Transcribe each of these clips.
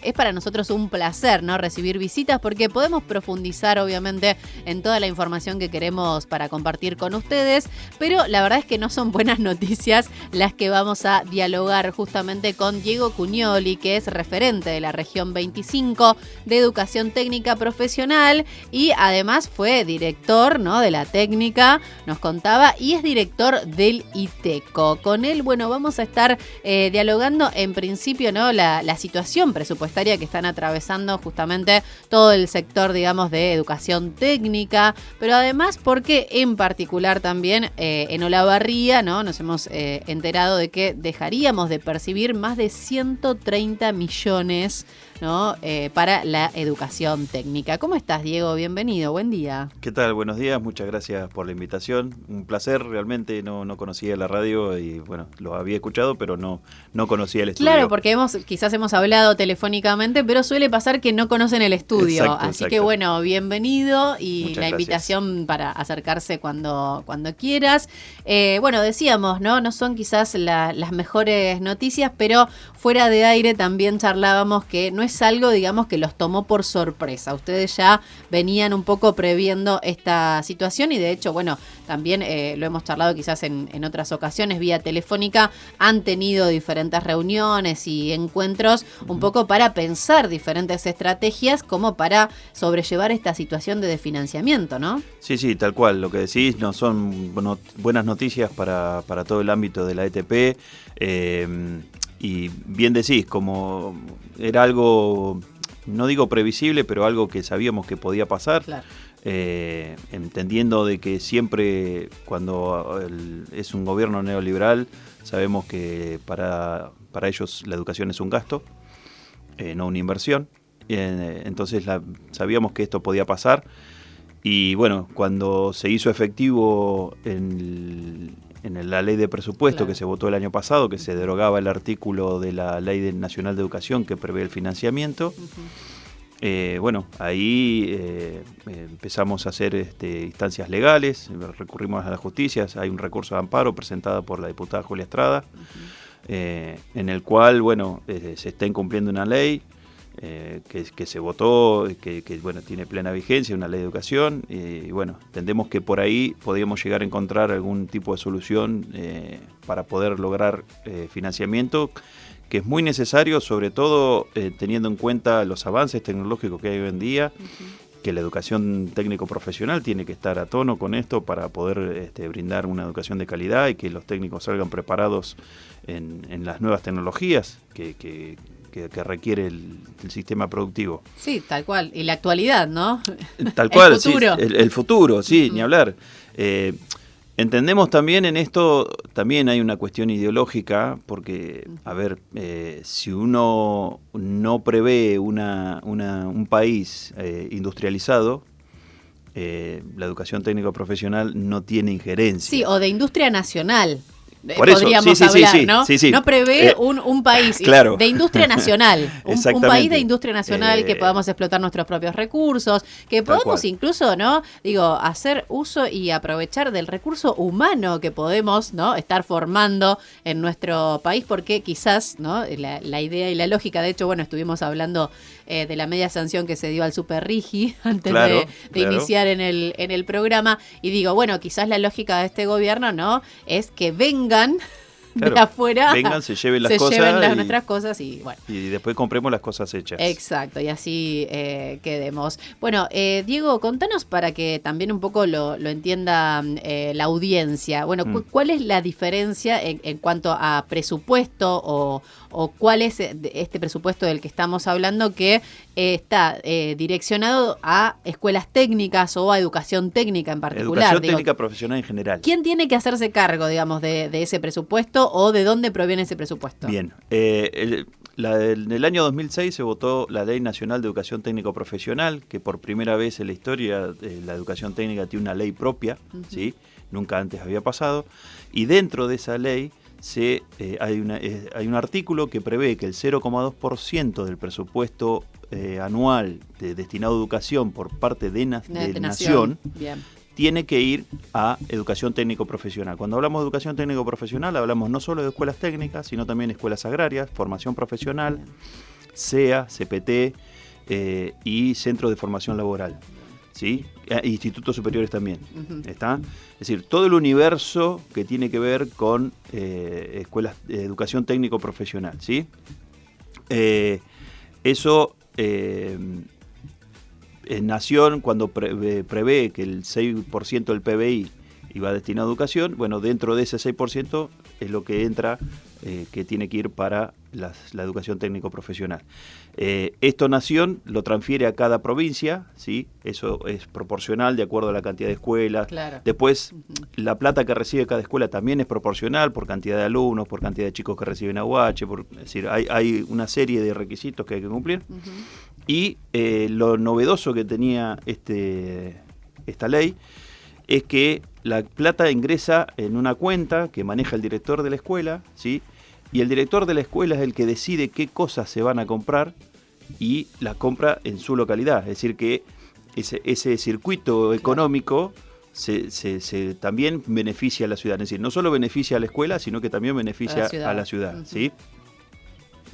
es para nosotros un placer, ¿no? Recibir visitas porque podemos profundizar, obviamente, en toda la información que queremos para compartir con ustedes, pero la verdad es que no son buenas noticias las que vamos a dialogar justamente con Diego Cugnoli, que es referente de la región 25 de Educación Técnica Profesional y además fue director, ¿no?, de la técnica, nos contaba, y es director del ITECO. Con él, bueno, vamos a estar dialogando en principio, ¿no?, la situación presupuestaria que están atravesando justamente todo el sector, digamos, de educación técnica, pero además porque en particular también en Olavarría, ¿no?, nos hemos enterado de que dejaríamos de percibir más de 130 millones, ¿no?, para la educación técnica. ¿Cómo estás, Diego? Bienvenido, buen día. ¿Qué tal? Buenos días, muchas gracias por la invitación. Un placer, realmente no conocía la radio y bueno, lo había escuchado, pero no conocía el estudio. Claro, porque quizás hemos hablado telefónicamente, pero suele pasar que no conocen el estudio. Así que bueno, bienvenido y muchas la invitación gracias. para acercarse cuando quieras. Bueno, decíamos, no son quizás las mejores noticias, pero fuera de aire también charlábamos que no es algo, digamos, que los tomó por sorpresa. Ustedes ya venían un poco previendo esta situación y de hecho, bueno, también lo hemos charlado quizás en otras ocasiones vía telefónica, han tenido diferentes reuniones y encuentros un poco para pensar diferentes estrategias como para sobrellevar esta situación de desfinanciamiento, ¿no? Sí, tal cual. Lo que decís no son buenas noticias para todo el ámbito de la ETP. Y bien decís, como era algo, no digo previsible, pero algo que sabíamos que podía pasar. Claro. Entendiendo de que siempre cuando es un gobierno neoliberal sabemos que para ellos la educación es un gasto, no una inversión. Entonces sabíamos que esto podía pasar y bueno, cuando se hizo efectivo en la ley de presupuesto, claro, que se votó el año pasado, que se derogaba el artículo de la Ley Nacional de Educación que prevé el financiamiento. Bueno, ahí empezamos a hacer instancias legales, recurrimos a la justicia, hay un recurso de amparo presentado por la diputada Julia Estrada, en el cual, bueno, se está incumpliendo una ley que se votó, que bueno, tiene plena vigencia, una ley de educación, y bueno, entendemos que por ahí podríamos llegar a encontrar algún tipo de solución para poder lograr financiamiento, que es muy necesario, sobre todo teniendo en cuenta los avances tecnológicos que hay hoy en día, que la educación técnico-profesional tiene que estar a tono con esto para poder brindar una educación de calidad y que los técnicos salgan preparados en las nuevas tecnologías que requiere el sistema productivo. Sí, tal cual. Y la actualidad, ¿no? Tal cual, el futuro. Sí, el futuro, sí, ni hablar. Entendemos también en esto, también hay una cuestión ideológica, porque, a ver, si uno no prevé un país industrializado, la educación técnico-profesional no tiene injerencia. Sí, o de industria nacional. Por eso, podríamos hablar, ¿no? Sí. No prevé un país claro, de industria nacional, un país de industria nacional que podamos explotar nuestros propios recursos, que podamos incluso, ¿no? Hacer uso y aprovechar del recurso humano que podemos, ¿no?, estar formando en nuestro país, porque quizás, ¿no?, la idea y la lógica, de hecho, bueno, estuvimos hablando de la media sanción que se dio al Super Rigi antes de iniciar en el programa, y digo, bueno, quizás la lógica de este gobierno, ¿no?, es que vengan de afuera, se lleven nuestras cosas y bueno. Y después compremos las cosas hechas. Exacto, y así quedemos. Bueno, Diego, contanos para que también un poco lo entienda la audiencia. Bueno, ¿cuál es la diferencia en cuanto a presupuesto o cuál es este presupuesto del que estamos hablando que está direccionado a escuelas técnicas o a educación técnica en particular? Educación técnica profesional en general. ¿Quién tiene que hacerse cargo, digamos, de ese presupuesto o de dónde proviene ese presupuesto? Bien, en el año 2006 se votó la Ley Nacional de Educación Técnico Profesional, que por primera vez en la historia la educación técnica tiene una ley propia, ¿sí? Nunca antes había pasado, y dentro de esa ley hay un artículo que prevé que el 0,2% del presupuesto anual destinado a educación por parte de Nación tiene que ir a educación técnico-profesional. Cuando hablamos de educación técnico-profesional hablamos no solo de escuelas técnicas, sino también escuelas agrarias, formación profesional, SEA, CPT y centros de formación laboral, ¿sí? Institutos superiores también, ¿está? Es decir, todo el universo que tiene que ver con escuelas de educación técnico-profesional, ¿sí? Eso, Nación, cuando prevé que el 6% del PBI iba destinado a educación, bueno, dentro de ese 6% es lo que entra, que tiene que ir para la educación técnico-profesional. Esto Nación lo transfiere a cada provincia, ¿sí? Eso es proporcional de acuerdo a la cantidad de escuelas. Claro. Después, la plata que recibe cada escuela también es proporcional por cantidad de alumnos, por cantidad de chicos que reciben AUH, es decir, hay una serie de requisitos que hay que cumplir. Y lo novedoso que tenía esta ley es que la plata ingresa en una cuenta que maneja el director de la escuela, ¿sí? Y el director de la escuela es el que decide qué cosas se van a comprar y las compra en su localidad. Es decir, que ese circuito económico también beneficia a la ciudad. Es decir, no solo beneficia a la escuela, sino que también beneficia a la ciudad. ¿Sí?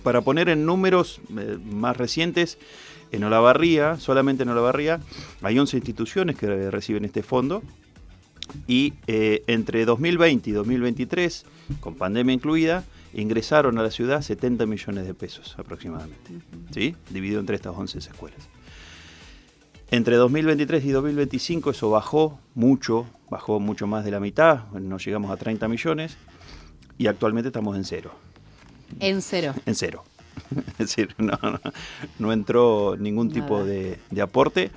Para poner en números más recientes, en Olavarría, solamente en Olavarría, hay 11 instituciones que reciben este fondo. Y entre 2020 y 2023, con pandemia incluida, ingresaron a la ciudad 70 millones de pesos aproximadamente, ¿sí? Dividido entre estas 11 escuelas. Entre 2023 y 2025 eso bajó mucho más de la mitad, nos llegamos a 30 millones y actualmente estamos en cero. ¿En cero? En cero. Es decir, no entró ningún tipo de aporte.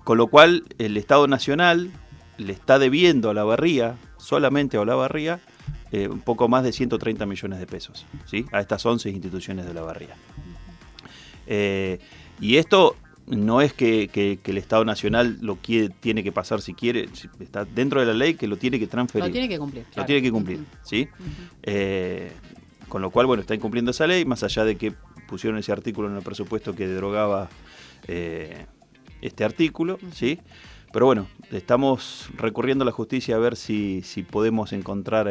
Con lo cual, el Estado Nacional le está debiendo a Olavarría, solamente a Olavarría, un poco más de 130 millones de pesos, ¿sí? A estas 11 instituciones de Olavarría. Y esto no es que el Estado Nacional tiene que pasar si quiere, está dentro de la ley que lo tiene que transferir. Lo tiene que cumplir. Lo tiene que cumplir, ¿sí? Con lo cual, bueno, está incumpliendo esa ley, más allá de que pusieron ese artículo en el presupuesto que derogaba este artículo, ¿sí? Pero bueno, estamos recurriendo a la justicia a ver si podemos encontrar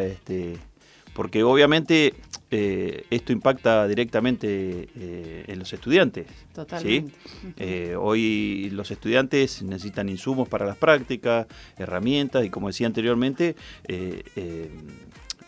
porque obviamente esto impacta directamente en los estudiantes. Totalmente. ¿Sí? Hoy los estudiantes necesitan insumos para las prácticas, herramientas y, como decía anteriormente,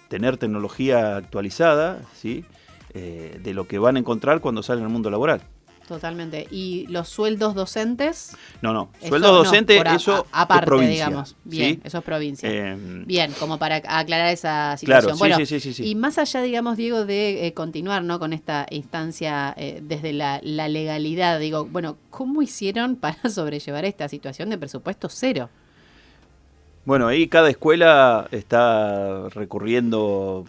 tener tecnología actualizada, ¿sí? De lo que van a encontrar cuando salen al mundo laboral. Totalmente. ¿Y los sueldos docentes? No. Sueldos docentes, eso aparte, es provincia. Digamos. Bien, ¿sí? Eso es provincia. Bien, como para aclarar esa situación. Claro, bueno, sí. Y más allá, digamos, Diego, de continuar, ¿no?, con esta instancia desde la legalidad, digo, bueno, ¿cómo hicieron para sobrellevar esta situación de presupuesto cero? Bueno, ahí cada escuela está recurriendo,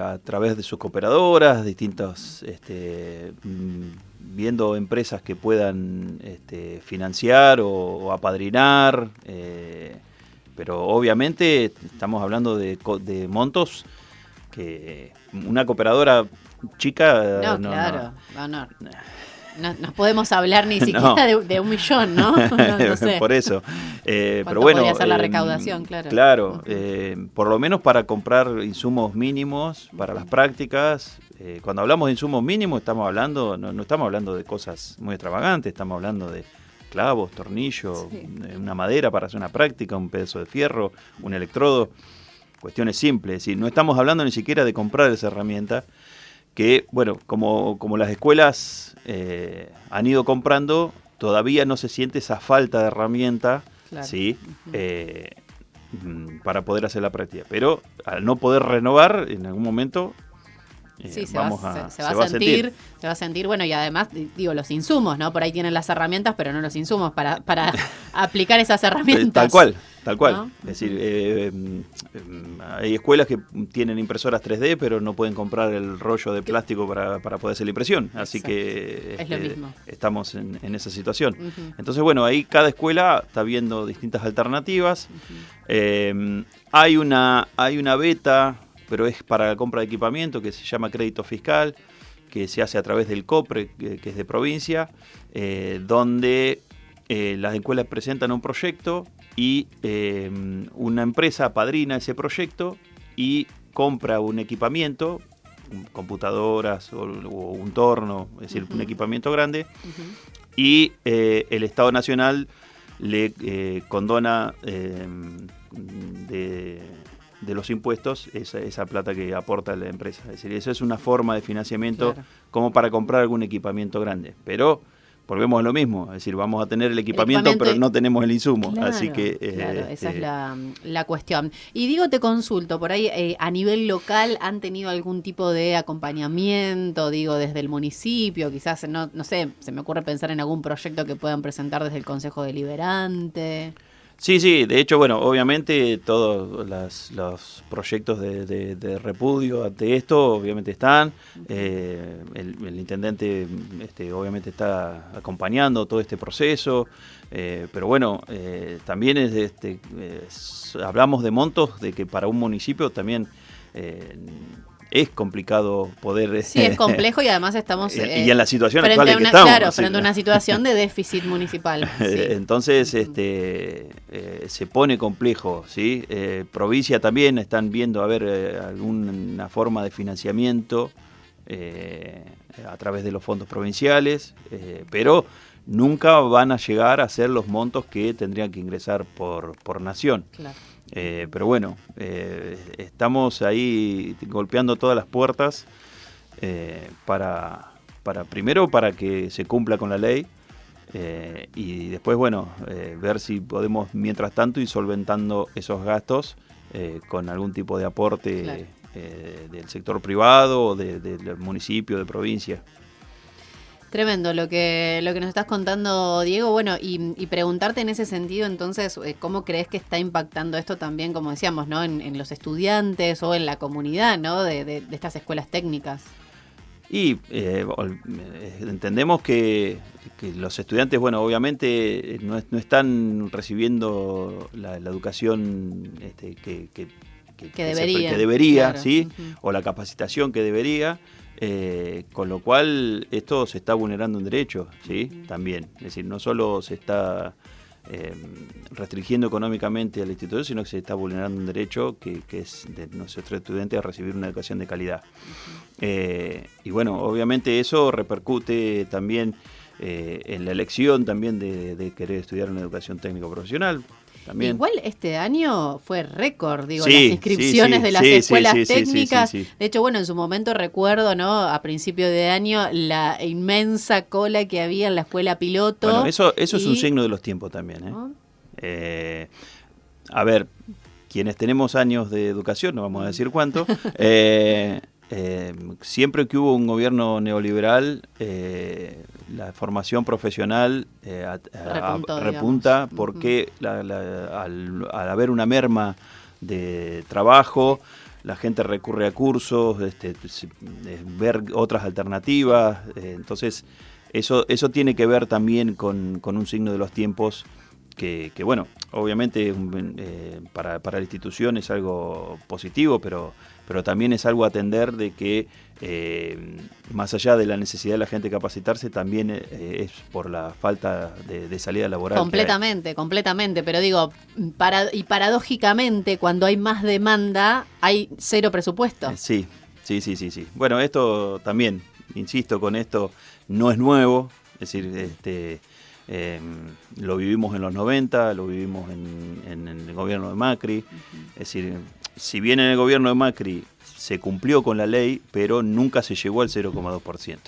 a través de sus cooperadoras, distintos, viendo empresas que puedan financiar o apadrinar, pero obviamente estamos hablando de montos que una cooperadora chica... No podemos hablar ni siquiera de 1 millón, ¿no? No sé. Por eso. Pero bueno, podría ser la recaudación, claro. Claro, por lo menos para comprar insumos mínimos para las prácticas. Cuando hablamos de insumos mínimos estamos hablando, no estamos hablando de cosas muy extravagantes, estamos hablando de clavos, tornillos, una madera para hacer una práctica, un pedazo de fierro, un electrodo, cuestiones simples. Es decir, no estamos hablando ni siquiera de comprar esa herramienta que, bueno, como las escuelas han ido comprando, todavía no se siente esa falta de herramienta, claro, ¿sí? Para poder hacer la práctica. Pero al no poder renovar, en algún momento se va a sentir, bueno, y además, digo, los insumos, ¿no? Por ahí tienen las herramientas, pero no los insumos para aplicar esas herramientas. Tal cual. ¿No? Es decir, hay escuelas que tienen impresoras 3D, pero no pueden comprar el rollo de plástico para poder hacer la impresión. Así que es lo mismo. Estamos en esa situación. Entonces, bueno, ahí cada escuela está viendo distintas alternativas. Hay una beta, pero es para la compra de equipamiento, que se llama crédito fiscal, que se hace a través del COPRE, que es de provincia, donde las escuelas presentan un proyecto y una empresa apadrina ese proyecto y compra un equipamiento computadoras o un torno, es decir, un equipamiento grande, y el Estado Nacional le condona de los impuestos esa plata que aporta la empresa. Es decir, eso es una forma de financiamiento como para comprar algún equipamiento grande. Pero volvemos a lo mismo, es decir, vamos a tener el equipamiento pero no tenemos el insumo. Claro, así que esa es la cuestión. Y digo, te consulto, por ahí a nivel local, ¿han tenido algún tipo de acompañamiento, digo, desde el municipio? Quizás, no sé, se me ocurre pensar en algún proyecto que puedan presentar desde el Consejo Deliberante. Sí, de hecho, bueno, obviamente todos los proyectos de repudio ante esto, obviamente están. El intendente obviamente está acompañando todo este proceso, pero bueno, también hablamos de montos de que para un municipio también es complicado poder... Sí, es complejo y además estamos... y en la situación actual en que estamos. Claro, frente a una situación de déficit municipal. Sí. Entonces, se pone complejo, ¿sí? Provincia también están viendo a ver alguna forma de financiamiento a través de los fondos provinciales, pero nunca van a llegar a ser los montos que tendrían que ingresar por nación. Claro. Pero bueno, estamos ahí golpeando todas las puertas primero para que se cumpla con la ley y después, bueno, ver si podemos, mientras tanto, ir solventando esos gastos con algún tipo de aporte del sector privado o del municipio, de provincia. Tremendo lo que nos estás contando, Diego. Bueno, y preguntarte en ese sentido, entonces, ¿cómo crees que está impactando esto también, como decíamos, ¿no? en los estudiantes o en la comunidad, ¿no? de estas escuelas técnicas? Y entendemos que los estudiantes, bueno, obviamente no están recibiendo la educación que debería, claro. ¿Sí? O la capacitación que debería. Con lo cual esto se está vulnerando un derecho, ¿sí? También, es decir, no solo se está restringiendo económicamente a la institución, sino que se está vulnerando un derecho que es de nuestros estudiantes a recibir una educación de calidad. Y bueno, obviamente eso repercute también en la elección también de querer estudiar una educación técnico profesional. También. Igual este año fue récord, digo, las inscripciones de las escuelas técnicas. Sí. De hecho, bueno, en su momento recuerdo, ¿no? A principio de año, la inmensa cola que había en la escuela piloto. Bueno, eso es un signo de los tiempos también, a ver, quienes tenemos años de educación, no vamos a decir cuánto, siempre que hubo un gobierno neoliberal, la formación profesional repunta porque al haber una merma de trabajo, la gente recurre a cursos, ver otras alternativas, entonces eso tiene que ver también con un signo de los tiempos que bueno, obviamente para la institución es algo positivo, pero también es algo a atender de que más allá de la necesidad de la gente capacitarse, también es por la falta de salida laboral. Completamente, pero digo, paradójicamente, cuando hay más demanda, hay cero presupuesto. Sí. Bueno, esto también, insisto con esto, no es nuevo, es decir, lo vivimos en los 90, lo vivimos en el gobierno de Macri, es decir, si bien en el gobierno de Macri se cumplió con la ley, pero nunca se llegó al 0,2%.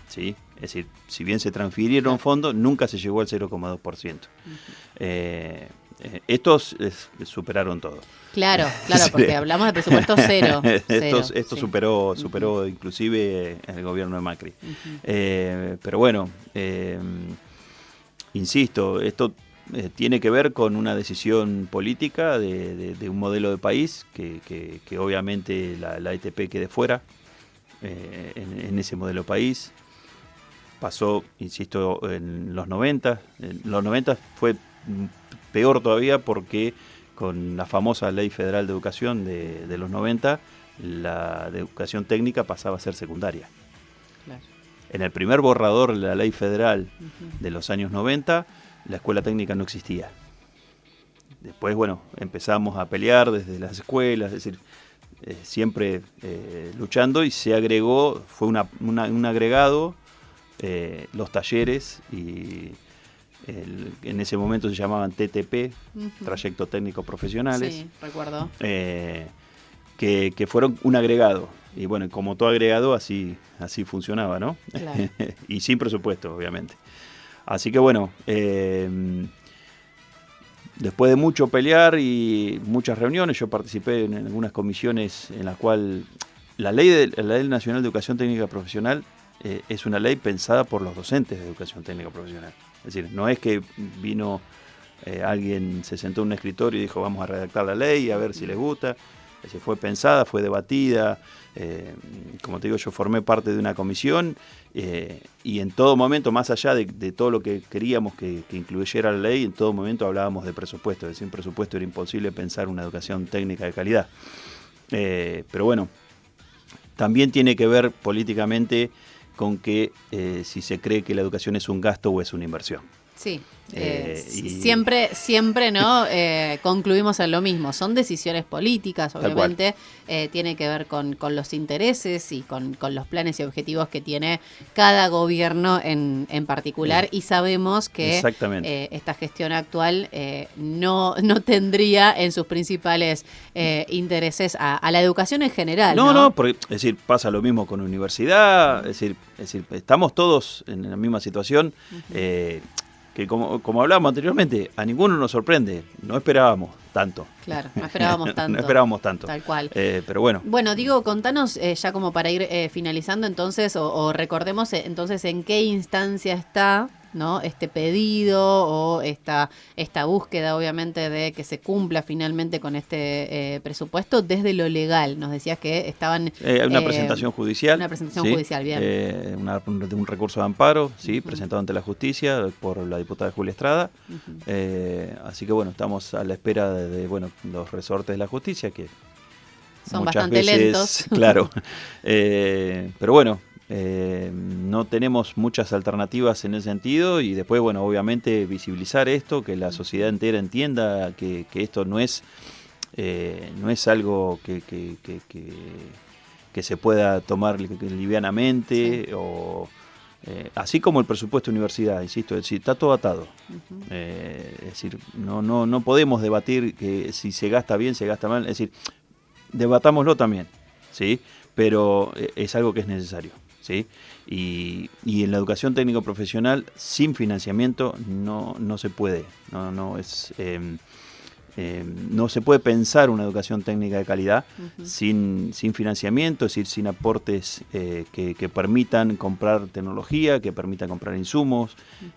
¿Sí? Es decir, si bien se transfirieron fondos, nunca se llegó al 0,2%. Estos superaron todo. Claro, porque hablamos de presupuesto cero. Esto superó inclusive en el gobierno de Macri. Pero bueno, insisto, esto tiene que ver con una decisión política de un modelo de país que obviamente la ETP quede fuera en ese modelo de país. Pasó, insisto, en los 90. En los 90 fue peor todavía porque con la famosa Ley Federal de Educación de los 90, la de educación técnica pasaba a ser secundaria. Claro. En el primer borrador de la Ley Federal de los años 90, la escuela técnica no existía. Después, bueno, empezamos a pelear desde las escuelas, es decir, siempre luchando, y se agregó, fue un agregado, los talleres, y en ese momento se llamaban TTP, Trayectos Técnicos Profesionales. Sí, recuerdo. Que fueron un agregado. Y bueno, como todo agregado, así funcionaba, ¿no? Claro. Y sin presupuesto, obviamente. Así que bueno, después de mucho pelear y muchas reuniones, yo participé en algunas comisiones en las cuales la Ley Nacional de Educación Técnica Profesional es una ley pensada por los docentes de Educación Técnica Profesional. Es decir, no es que vino alguien, se sentó en un escritorio y dijo vamos a redactar la ley a ver si les gusta. Es decir, fue pensada, fue debatida. Como te digo, yo formé parte de una comisión y en todo momento, más allá de todo lo que queríamos que incluyera la ley, en todo momento hablábamos de presupuesto. Es decir, sin presupuesto era imposible pensar una educación técnica de calidad. Pero bueno, también tiene que ver políticamente con que si se cree que la educación es un gasto o es una inversión. Sí, siempre ¿no? Concluimos en lo mismo. Son decisiones políticas, obviamente. Tiene que ver con los intereses y con los planes y objetivos que tiene cada gobierno en particular. Y sabemos que esta gestión actual no tendría en sus principales intereses a la educación en general. No, porque, es decir, pasa lo mismo con universidad. Es decir, estamos todos en la misma situación. Que como hablábamos anteriormente, a ninguno nos sorprende, no esperábamos tanto. Claro, no esperábamos tanto. No esperábamos tanto. Tal cual. Pero bueno. Bueno, Diego, contanos ya como para ir finalizando entonces, o recordemos entonces en qué instancia está, ¿no?, este pedido o esta búsqueda, obviamente, de que se cumpla finalmente con este presupuesto desde lo legal. Nos decías que estaban... una presentación judicial. Una presentación judicial, bien. Un recurso de amparo, sí, presentado ante la justicia por la diputada Julia Estrada. Así que bueno, estamos a la espera de los resortes de la justicia, que son muchas bastante veces, lentos. Claro. Pero bueno, no tenemos muchas alternativas en ese sentido, y después, bueno, obviamente visibilizar esto, que la sociedad entera entienda que esto no es algo que se pueda tomar livianamente, sí. Así como el presupuesto de universidad, insisto, es decir, está todo atado. Es decir, no podemos debatir que si se gasta bien, se gasta mal. Es decir, debatámoslo también, ¿sí? Pero es algo que es necesario, ¿sí? Y en la educación técnico profesional, sin financiamiento, no se puede. No se puede pensar una educación técnica de calidad sin financiamiento, es decir, sin aportes que permitan comprar tecnología, que permitan comprar insumos,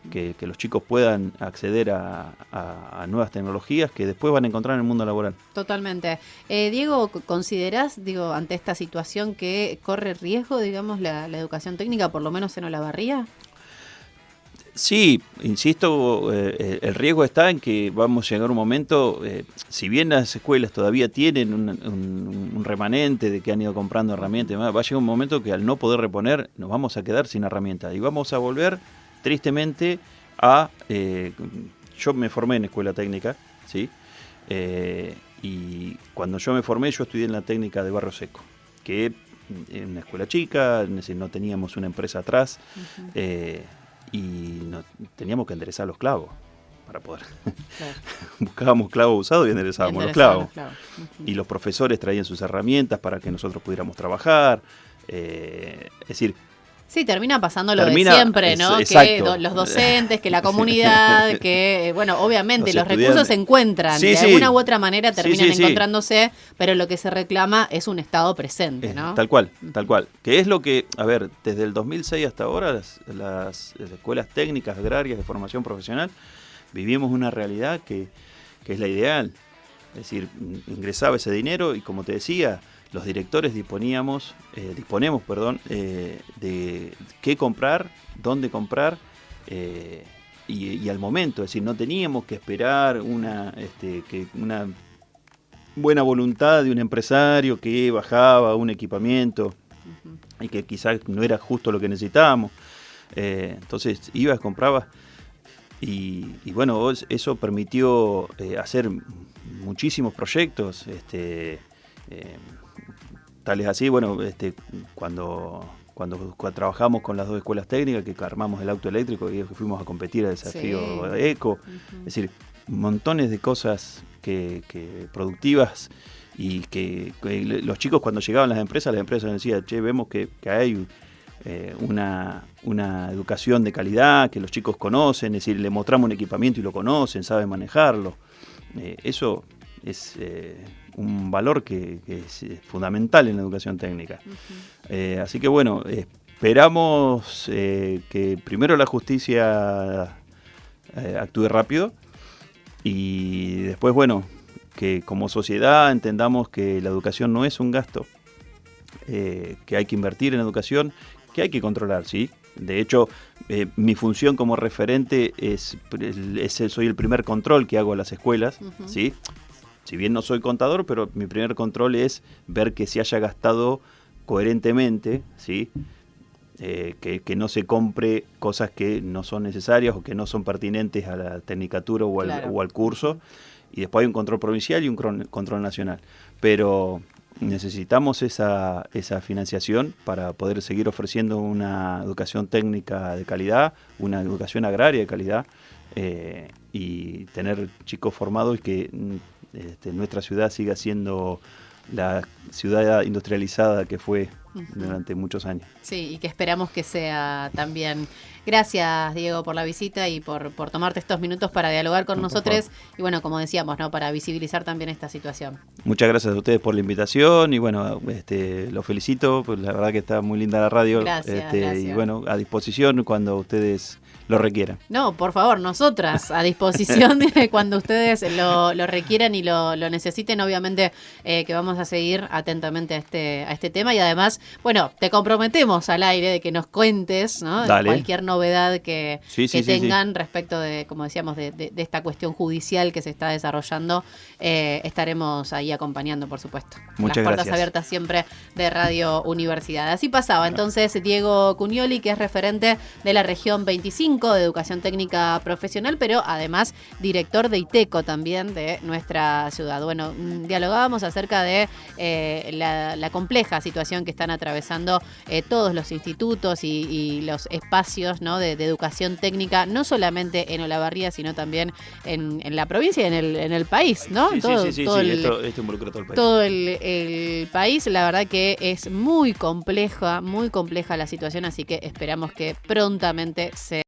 que los chicos puedan acceder a nuevas tecnologías que después van a encontrar en el mundo laboral. Totalmente. Diego, ¿considerás, ante esta situación, que corre riesgo, digamos, la educación técnica, por lo menos en Olavarría? Sí, insisto, el riesgo está en que vamos a llegar a un momento, si bien las escuelas todavía tienen un remanente de que han ido comprando herramientas, va a llegar un momento que al no poder reponer nos vamos a quedar sin herramientas y vamos a volver tristemente yo me formé en escuela técnica, ¿sí? Y cuando yo me formé, yo estudié en la técnica de Barrio Seco, que en una escuela chica, es decir, no teníamos una empresa atrás, y teníamos que enderezar los clavos para poder. Claro. Buscábamos clavos usados y enderezábamos los clavos. Y los profesores traían sus herramientas para que nosotros pudiéramos trabajar. Es decir, sí, termina pasando lo de siempre, ¿no? Que los docentes, que la comunidad, que, bueno, obviamente los recursos se encuentran, de alguna u otra manera terminan encontrándose, pero lo que se reclama es un Estado presente, ¿no? Tal cual. Que es lo que, a ver, desde el 2006 hasta ahora, las escuelas técnicas agrarias de formación profesional, vivimos una realidad que es la ideal. Es decir, ingresaba ese dinero y, como te decía, los directores disponemos, de qué comprar, dónde comprar y al momento. Es decir, no teníamos que esperar una buena voluntad de un empresario que bajaba un equipamiento y que quizás no era justo lo que necesitábamos. Entonces ibas, comprabas y bueno, eso permitió hacer muchísimos proyectos. tal es así, bueno, cuando trabajamos con las dos escuelas técnicas, que armamos el auto eléctrico y que fuimos a competir al desafío ECO, es decir, montones de cosas que productivas, y que los chicos cuando llegaban a las empresas nos decían, che, vemos que hay una educación de calidad, que los chicos conocen, es decir, le mostramos un equipamiento y lo conocen, saben manejarlo. Eso es un valor que es fundamental en la educación técnica. Uh-huh. Así que bueno, esperamos que primero la justicia actúe rápido, y después, bueno, que como sociedad entendamos que la educación no es un gasto, que hay que invertir en educación, que hay que controlar, ¿sí? De hecho, mi función como referente soy el primer control que hago a las escuelas, uh-huh. ¿Sí? Si bien no soy contador, pero mi primer control es ver que se haya gastado coherentemente, ¿sí? Que no se compre cosas que no son necesarias o que no son pertinentes a la tecnicatura o al curso. Y después hay un control provincial y un control nacional. Pero necesitamos esa financiación para poder seguir ofreciendo una educación técnica de calidad, una educación agraria de calidad, y tener chicos formados, y que nuestra ciudad siga siendo la ciudad industrializada que fue durante muchos años. Sí, y que esperamos que sea también. Gracias, Diego, por la visita y por tomarte estos minutos para dialogar con nosotros. Y bueno, como decíamos, ¿no?, para visibilizar también esta situación. Muchas gracias a ustedes por la invitación, y bueno, los felicito, pues la verdad que está muy linda la radio. Gracias. Y bueno, a disposición cuando ustedes lo requieran. No, por favor, nosotras a disposición cuando ustedes lo requieran y lo necesiten. Obviamente que vamos a seguir atentamente a este tema, y además, bueno, te comprometemos al aire de que nos cuentes, ¿no?, cualquier novedad que tengan respecto de, como decíamos, de esta cuestión judicial que se está desarrollando. Estaremos ahí acompañando, por supuesto. Muchas Las puertas gracias. Abiertas siempre de Radio Universidad. Así pasaba entonces Diego Cunioli, que es referente de la región 25 de Educación Técnica Profesional, pero además director de ITECO también de nuestra ciudad. Bueno, dialogábamos acerca de la compleja situación que están atravesando todos los institutos y los espacios, ¿no?, de educación técnica, no solamente en Olavarría, sino también en la provincia y en el país, ¿no? Esto involucra todo el país. Todo el país. La verdad que es muy compleja la situación, así que esperamos que prontamente se